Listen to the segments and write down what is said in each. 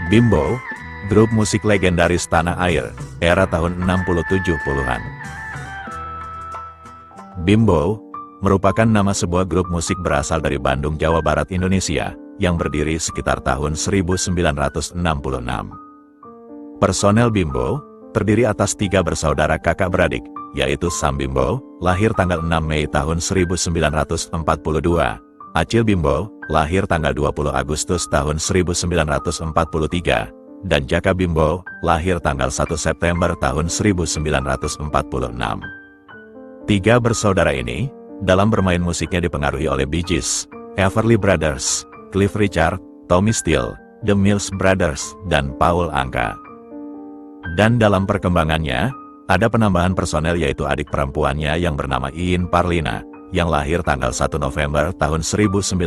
Bimbo, grup musik legendaris tanah air, era tahun 60-70-an. Bimbo merupakan nama sebuah grup musik berasal dari Bandung, Jawa Barat, Indonesia, yang berdiri sekitar tahun 1966. Personel Bimbo terdiri atas 3 bersaudara kakak beradik, yaitu Sam Bimbo, lahir tanggal 6 Mei tahun 1942, Acil Bimbo, lahir tanggal 20 Agustus tahun 1943, dan Jaka Bimbo, lahir tanggal 1 September tahun 1946. 3 bersaudara ini, dalam bermain musiknya dipengaruhi oleh Bee Gees, Everly Brothers, Cliff Richard, Tommy Steele, The Mills Brothers, dan Paul Anka. Dan dalam perkembangannya, ada penambahan personel yaitu adik perempuannya yang bernama Iin Parlina, yang lahir tanggal 1 November tahun 1952.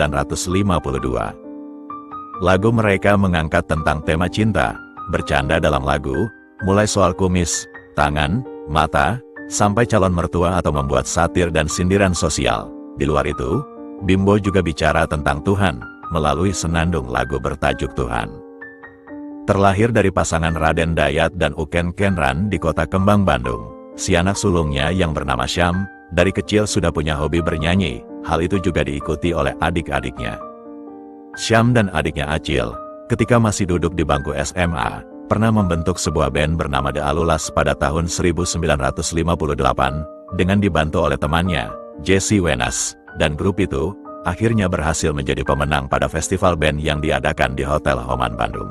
Lagu mereka mengangkat tentang tema cinta, bercanda dalam lagu, mulai soal kumis, tangan, mata, sampai calon mertua atau membuat satir dan sindiran sosial. Di luar itu, Bimbo juga bicara tentang Tuhan, melalui senandung lagu bertajuk Tuhan. Terlahir dari pasangan Raden Dayat dan Uken Kenran di kota Kembang, Bandung, si anak sulungnya yang bernama Syam, dari kecil sudah punya hobi bernyanyi, hal itu juga diikuti oleh adik-adiknya. Syam dan adiknya Acil, ketika masih duduk di bangku SMA, pernah membentuk sebuah band bernama The Alulas pada tahun 1958, dengan dibantu oleh temannya, Jesse Wenas, dan grup itu akhirnya berhasil menjadi pemenang pada festival band yang diadakan di Hotel Homan, Bandung.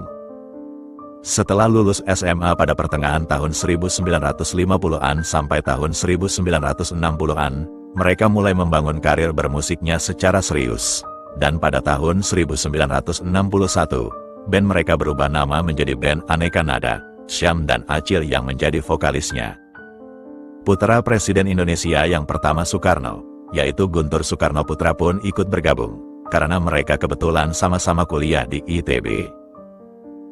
Setelah lulus SMA pada pertengahan tahun 1950-an sampai tahun 1960-an, mereka mulai membangun karir bermusiknya secara serius. Dan pada tahun 1961, band mereka berubah nama menjadi band Aneka Nada, Syam dan Acil yang menjadi vokalisnya. Putra Presiden Indonesia yang pertama Soekarno, yaitu Guntur Soekarno Putra pun ikut bergabung, karena mereka kebetulan sama-sama kuliah di ITB.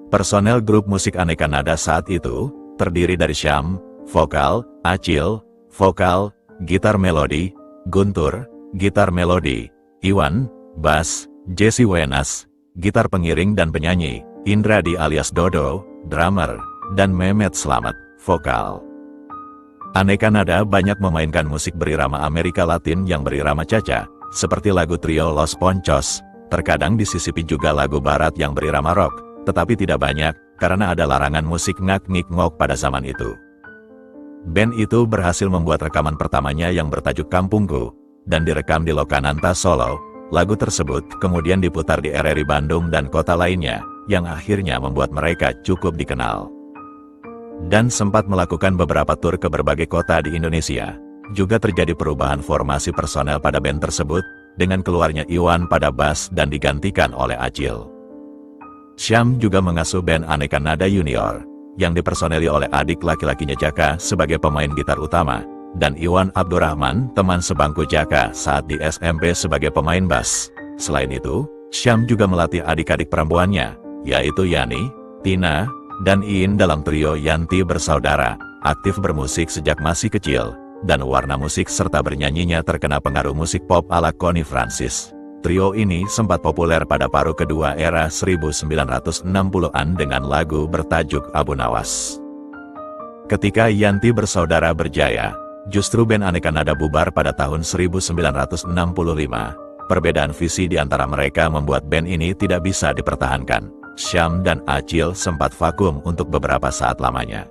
Personel grup musik Aneka Nada saat itu terdiri dari Syam, vokal, Acil, vokal, gitar melodi, Guntur, gitar melodi, Iwan, bass, Jesse Wenas, gitar pengiring dan penyanyi, Indradi alias Dodo, drummer, dan Mehmet Slamet, vokal. Aneka Nada banyak memainkan musik berirama Amerika Latin yang berirama Cha-cha, seperti lagu trio Los Ponchos, terkadang disisipi juga lagu barat yang berirama rock, tetapi tidak banyak, karena ada larangan musik ngak-ngik-ngok pada zaman itu. Band itu berhasil membuat rekaman pertamanya yang bertajuk Kampungku, dan direkam di Lokananta, Solo. Lagu tersebut kemudian diputar di RRI Bandung dan kota lainnya, yang akhirnya membuat mereka cukup dikenal. Dan sempat melakukan beberapa tur ke berbagai kota di Indonesia. Juga terjadi perubahan formasi personel pada band tersebut, dengan keluarnya Iwan pada bass dan digantikan oleh Acil. Syam juga mengasuh band Aneka Nada Junior, yang dipersoneli oleh adik laki-lakinya Jaka sebagai pemain gitar utama, dan Iwan Abdurrahman, teman sebangku Jaka saat di SMP sebagai pemain bass. Selain itu, Syam juga melatih adik-adik perempuannya, yaitu Yani, Tina, dan Iin dalam trio Yanti Bersaudara, aktif bermusik sejak masih kecil, dan warna musik serta bernyanyinya terkena pengaruh musik pop ala Connie Francis. Trio ini sempat populer pada paruh kedua era 1960-an dengan lagu bertajuk Abu Nawas. Ketika Yanti Bersaudara berjaya, justru band Aneka Nada bubar pada tahun 1965. Perbedaan visi di antara mereka membuat band ini tidak bisa dipertahankan. Syam dan Acil sempat vakum untuk beberapa saat lamanya.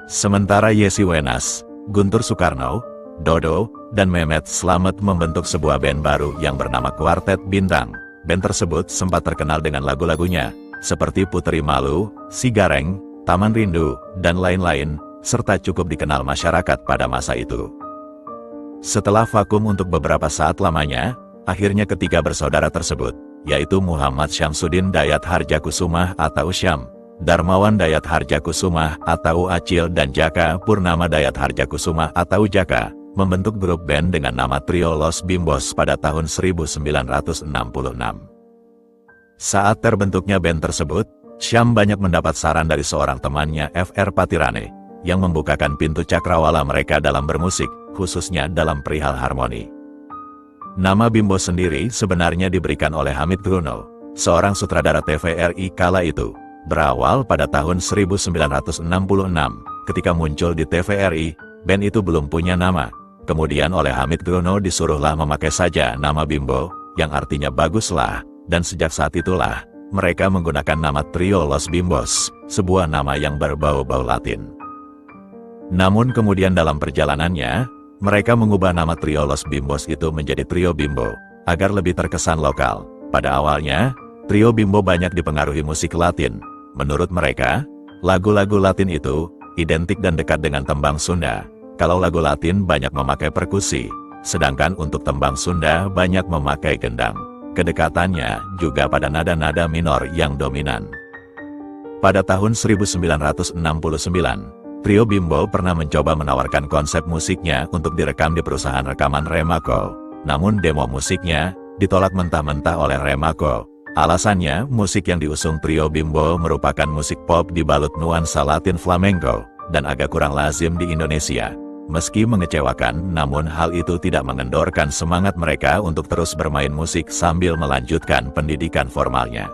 Sementara Jesse Wenas, Guntur Soekarno, Dodo, dan Mehmet Slamet membentuk sebuah band baru yang bernama Kuartet Bintang. Band tersebut sempat terkenal dengan lagu-lagunya, seperti Puteri Malu, Si Gareng, Taman Rindu, dan lain-lain, serta cukup dikenal masyarakat pada masa itu. Setelah vakum untuk beberapa saat lamanya, akhirnya ketiga bersaudara tersebut, yaitu Muhammad Syamsuddin Dayat Harjakusumah atau Syam, Darmawan Dayat Harjakusumah atau Acil, dan Jaka Purnama Dayat Harjakusumah atau Jaka, membentuk grup band dengan nama Trio Los Bimbos pada tahun 1966. Saat terbentuknya band tersebut, Syam banyak mendapat saran dari seorang temannya Fr. Patirane, yang membukakan pintu cakrawala mereka dalam bermusik, khususnya dalam perihal harmoni. Nama Bimbo sendiri sebenarnya diberikan oleh Hamid Gruno, seorang sutradara TVRI kala itu, Berawal pada tahun 1966, ketika muncul di TVRI, band itu belum punya nama. Kemudian oleh Hamid Grono disuruhlah memakai saja nama Bimbo, yang artinya baguslah, dan sejak saat itulah, mereka menggunakan nama Trio Los Bimbos, sebuah nama yang berbau-bau Latin. Namun kemudian dalam perjalanannya, mereka mengubah nama Trio Los Bimbos itu menjadi Trio Bimbo, agar lebih terkesan lokal. Pada awalnya, Trio Bimbo banyak dipengaruhi musik Latin. Menurut mereka, lagu-lagu Latin itu identik dan dekat dengan tembang Sunda. Kalau lagu Latin banyak memakai perkusi, sedangkan untuk tembang Sunda banyak memakai gendang. Kedekatannya juga pada nada-nada minor yang dominan. Pada tahun 1969, Trio Bimbo pernah mencoba menawarkan konsep musiknya untuk direkam di perusahaan rekaman Remaco. Namun demo musiknya ditolak mentah-mentah oleh Remaco. Alasannya, musik yang diusung Trio Bimbo merupakan musik pop dibalut nuansa Latin flamenco, dan agak kurang lazim di Indonesia. Meski mengecewakan, namun hal itu tidak mengendorkan semangat mereka untuk terus bermain musik sambil melanjutkan pendidikan formalnya.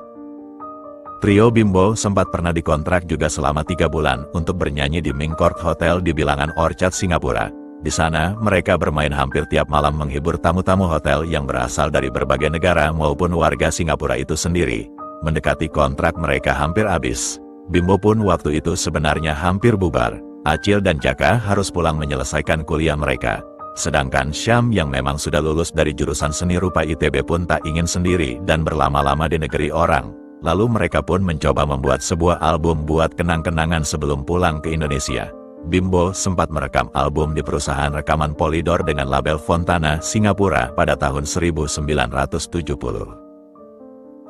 Trio Bimbo sempat pernah dikontrak juga selama 3 bulan untuk bernyanyi di Ming Court Hotel di bilangan Orchard, Singapura. Di sana, mereka bermain hampir tiap malam menghibur tamu-tamu hotel yang berasal dari berbagai negara maupun warga Singapura itu sendiri. Mendekati kontrak mereka hampir habis. Bimbo pun waktu itu sebenarnya hampir bubar. Acil dan Jaka harus pulang menyelesaikan kuliah mereka. Sedangkan Syam yang memang sudah lulus dari jurusan seni rupa ITB pun tak ingin sendiri dan berlama-lama di negeri orang. Lalu mereka pun mencoba membuat sebuah album buat kenang-kenangan sebelum pulang ke Indonesia. Bimbo sempat merekam album di perusahaan rekaman Polydor dengan label Fontana, Singapura pada tahun 1970.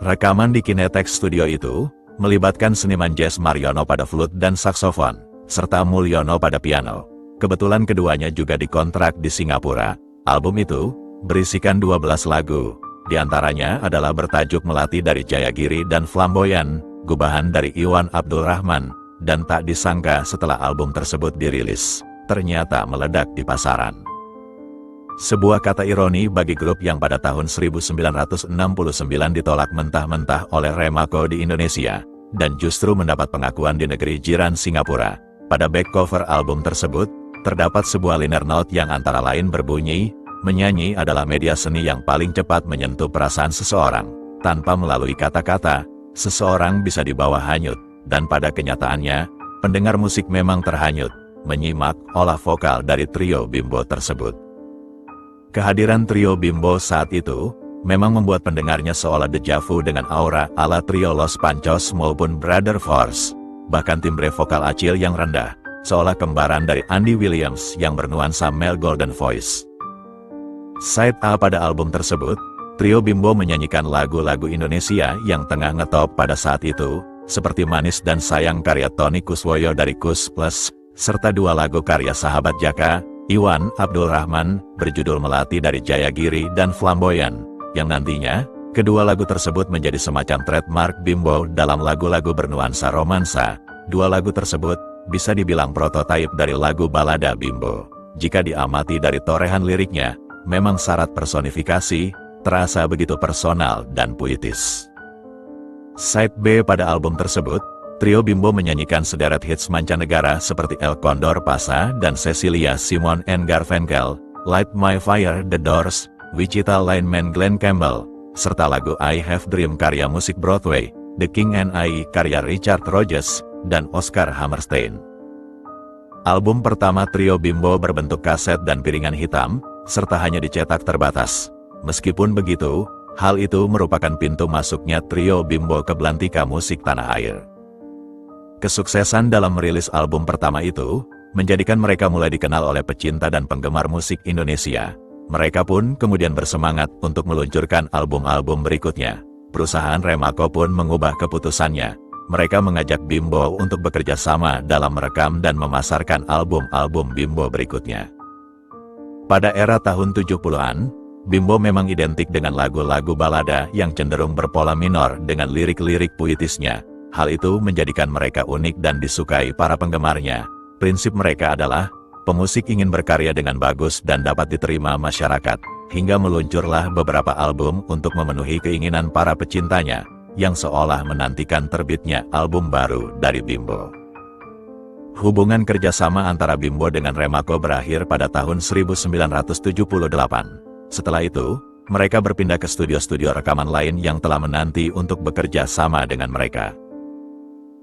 Rekaman di Kinetex Studio itu melibatkan seniman jazz Mariono pada flute dan saksofon, serta Mulyono pada piano. Kebetulan keduanya juga dikontrak di Singapura. Album itu berisikan 12 lagu. Di antaranya adalah bertajuk Melati dari Jayagiri dan Flamboyan, Gubahan dari Iwan Abdul Rahman, dan tak disangka setelah album tersebut dirilis, ternyata meledak di pasaran. Sebuah kata ironi bagi grup yang pada tahun 1969 ditolak mentah-mentah oleh Remaco di Indonesia, dan justru mendapat pengakuan di negeri jiran Singapura. Pada back cover album tersebut, terdapat sebuah liner note yang antara lain berbunyi, menyanyi adalah media seni yang paling cepat menyentuh perasaan seseorang. Tanpa melalui kata-kata, seseorang bisa dibawa hanyut, dan pada kenyataannya, pendengar musik memang terhanyut, menyimak olah vokal dari Trio Bimbo tersebut. Kehadiran Trio Bimbo saat itu, memang membuat pendengarnya seolah dejavu dengan aura ala Trio Los Pancos maupun Brother Force. Bahkan timbre vokal Acil yang rendah, seolah kembaran dari Andy Williams yang bernuansa male golden voice. Side A pada album tersebut, Trio Bimbo menyanyikan lagu-lagu Indonesia yang tengah ngetop pada saat itu, seperti Manis dan Sayang karya Tony Kuswoyo dari Kus Plus, serta 2 lagu karya sahabat Jaka, Iwan Abdul Rahman, berjudul Melati dari Jayagiri dan Flamboyan, yang nantinya, kedua lagu tersebut menjadi semacam trademark Bimbo dalam lagu-lagu bernuansa romansa. 2 lagu tersebut bisa dibilang prototipe dari lagu balada Bimbo. Jika diamati dari torehan liriknya, memang syarat personifikasi, terasa begitu personal dan puitis. Side B pada album tersebut, Trio Bimbo menyanyikan sederet hits mancanegara seperti El Condor Pasa dan Cecilia Simon and Garfunkel, Light My Fire The Doors, Wichita Lineman Glenn Campbell, serta lagu I Have Dream karya musik Broadway, The King and I karya Richard Rodgers, dan Oscar Hammerstein. Album pertama Trio Bimbo berbentuk kaset dan piringan hitam, serta hanya dicetak terbatas. Meskipun begitu, hal itu merupakan pintu masuknya Trio Bimbo ke belantika musik tanah air. Kesuksesan dalam merilis album pertama itu, menjadikan mereka mulai dikenal oleh pecinta dan penggemar musik Indonesia. Mereka pun kemudian bersemangat untuk meluncurkan album-album berikutnya. Perusahaan Remaco pun mengubah keputusannya. Mereka mengajak Bimbo untuk bekerja sama dalam merekam dan memasarkan album-album Bimbo berikutnya. Pada era tahun 70-an, Bimbo memang identik dengan lagu-lagu balada yang cenderung berpola minor dengan lirik-lirik puitisnya. Hal itu menjadikan mereka unik dan disukai para penggemarnya. Prinsip mereka adalah, pemusik ingin berkarya dengan bagus dan dapat diterima masyarakat, hingga meluncurlah beberapa album untuk memenuhi keinginan para pecintanya. yang seolah menantikan terbitnya album baru dari Bimbo. Hubungan kerjasama antara Bimbo dengan Remako berakhir pada tahun 1978. Setelah itu, mereka berpindah ke studio-studio rekaman lain yang telah menanti untuk bekerja sama dengan mereka.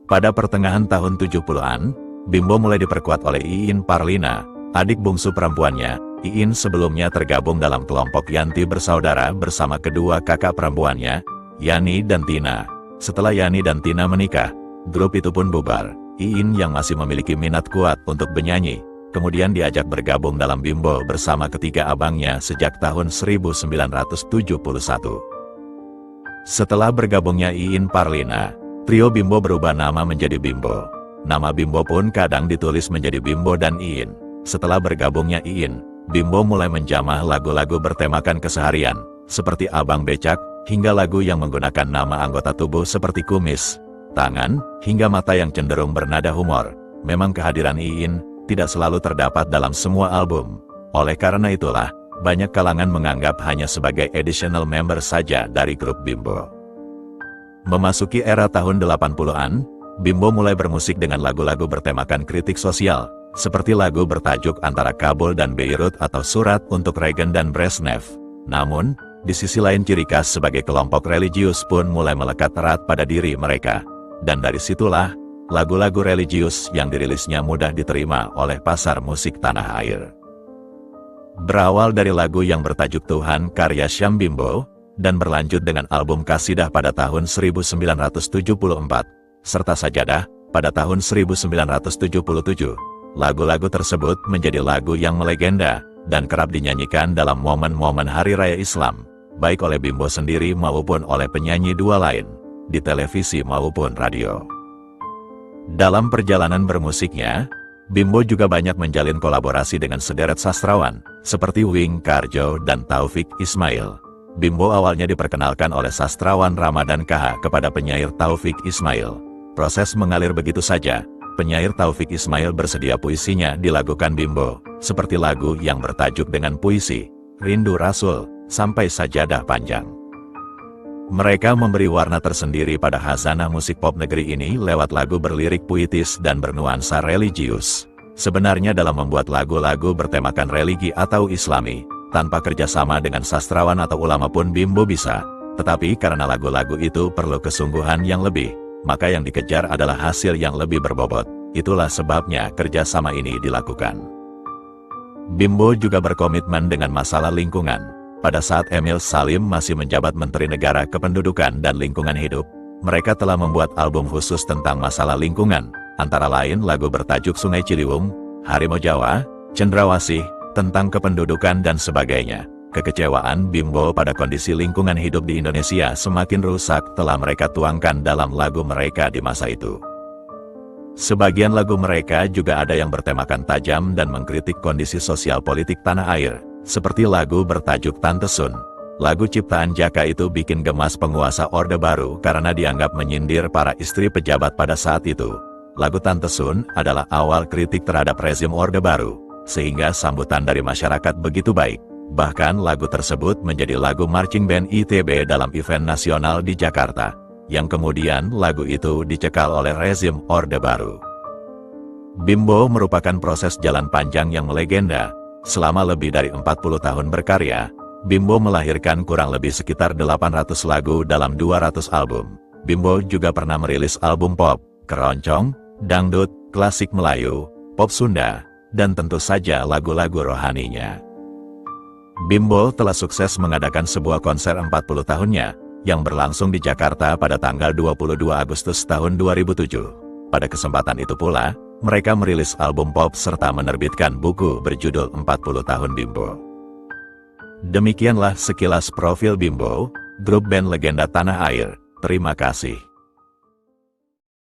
Pada pertengahan tahun 70-an, Bimbo mulai diperkuat oleh Iin Parlina, adik bungsu perempuannya. Iin sebelumnya tergabung dalam kelompok Yanti bersaudara bersama kedua kakak perempuannya, Yani dan Tina. Setelah Yani dan Tina menikah, grup itu pun bubar. Iin yang masih memiliki minat kuat untuk bernyanyi, kemudian diajak bergabung dalam Bimbo bersama ketiga abangnya sejak tahun 1971. Setelah bergabungnya Iin Parlina, trio Bimbo berubah nama menjadi Bimbo. Nama Bimbo pun kadang ditulis menjadi Bimbo dan Iin. Setelah bergabungnya Iin, Bimbo mulai menjamah lagu-lagu bertemakan keseharian, seperti Abang Becak, hingga lagu yang menggunakan nama anggota tubuh seperti kumis, tangan, hingga mata yang cenderung bernada humor. Memang kehadiran Iin tidak selalu terdapat dalam semua album. Oleh karena itulah, banyak kalangan menganggap hanya sebagai additional member saja dari grup Bimbo. Memasuki era tahun 80-an, Bimbo mulai bermusik dengan lagu-lagu bertemakan kritik sosial, seperti lagu bertajuk Antara Kabul dan Beirut atau Surat untuk Reagan dan Brezhnev. Namun, di sisi lain ciri khas sebagai kelompok religius pun mulai melekat erat pada diri mereka. Dan dari situlah, lagu-lagu religius yang dirilisnya mudah diterima oleh pasar musik tanah air. Berawal dari lagu yang bertajuk Tuhan karya Syam Bimbo, dan berlanjut dengan album Kasidah pada tahun 1974, serta Sajadah pada tahun 1977. Lagu-lagu tersebut menjadi lagu yang melegenda dan kerap dinyanyikan dalam momen-momen Hari Raya Islam, baik oleh Bimbo sendiri maupun oleh penyanyi dua lain, di televisi maupun radio. Dalam perjalanan bermusiknya, Bimbo juga banyak menjalin kolaborasi dengan sederet sastrawan, seperti Wing Karjo dan Taufik Ismail. Bimbo awalnya diperkenalkan oleh sastrawan Ramadan KH kepada penyair Taufik Ismail. Proses mengalir begitu saja. Penyair Taufik Ismail bersedia puisinya dilagukan Bimbo, seperti lagu yang bertajuk dengan puisi, Rindu Rasul, sampai Sajadah Panjang. Mereka memberi warna tersendiri pada khazanah musik pop negeri ini lewat lagu berlirik puitis dan bernuansa religius. Sebenarnya dalam membuat lagu-lagu bertemakan religi atau Islami, tanpa kerjasama dengan sastrawan atau ulama pun Bimbo bisa. Tetapi karena lagu-lagu itu perlu kesungguhan yang lebih, maka yang dikejar adalah hasil yang lebih berbobot. Itulah sebabnya kerjasama ini dilakukan. Bimbo juga berkomitmen dengan masalah lingkungan. Pada saat Emil Salim masih menjabat Menteri Negara Kependudukan dan Lingkungan Hidup, mereka telah membuat album khusus tentang masalah lingkungan, antara lain lagu bertajuk Sungai Ciliwung, Harimau Jawa, Cendrawasih, tentang kependudukan dan sebagainya. Kekecewaan Bimbo pada kondisi lingkungan hidup di Indonesia semakin rusak telah mereka tuangkan dalam lagu mereka di masa itu. Sebagian lagu mereka juga ada yang bertemakan tajam dan mengkritik kondisi sosial politik tanah air, seperti lagu bertajuk Tante Sun. Lagu ciptaan Jaka itu bikin gemas penguasa Orde Baru karena dianggap menyindir para istri pejabat pada saat itu. Lagu Tante Sun adalah awal kritik terhadap rezim Orde Baru, sehingga sambutan dari masyarakat begitu baik. Bahkan lagu tersebut menjadi lagu marching band ITB dalam event nasional di Jakarta, yang kemudian lagu itu dicekal oleh rezim Orde Baru. Bimbo merupakan proses jalan panjang yang melegenda. Selama lebih dari 40 tahun berkarya, Bimbo melahirkan kurang lebih sekitar 800 lagu dalam 200 album. Bimbo juga pernah merilis album pop, keroncong, dangdut, klasik Melayu, pop Sunda, dan tentu saja lagu-lagu rohaninya. Bimbo telah sukses mengadakan sebuah konser 40 tahunnya, yang berlangsung di Jakarta pada tanggal 22 Agustus tahun 2007. Pada kesempatan itu pula, mereka merilis album pop serta menerbitkan buku berjudul 40 Tahun Bimbo. Demikianlah sekilas profil Bimbo, grup band legenda tanah air. Terima kasih.